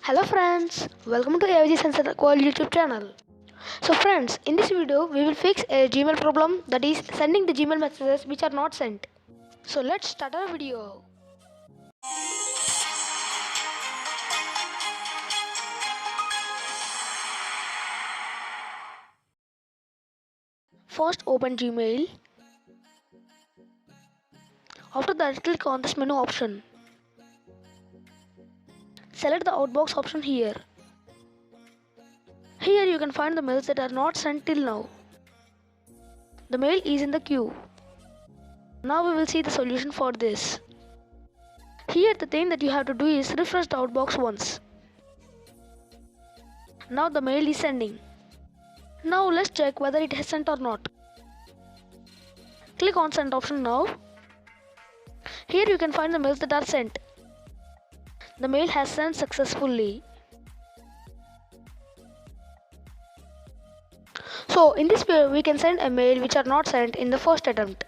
Hello friends, welcome to AYG Science Tech World YouTube channel. So friends, in this video we will fix a Gmail problem, that is sending the Gmail messages which are not sent. So let's start our video. First open Gmail. After that click on this menu option. Select the outbox option here. Here you can find the mails that are not sent till now. The mail is in the queue. Now we will see the solution for this. Here the thing that you have to do is refresh the outbox once. Now the mail is sending. Now let's check whether it has sent or not. Click on send option now. Here you can find the mails that are sent. The mail has sent successfully. So in this way we can send a mail which are not sent in the first attempt.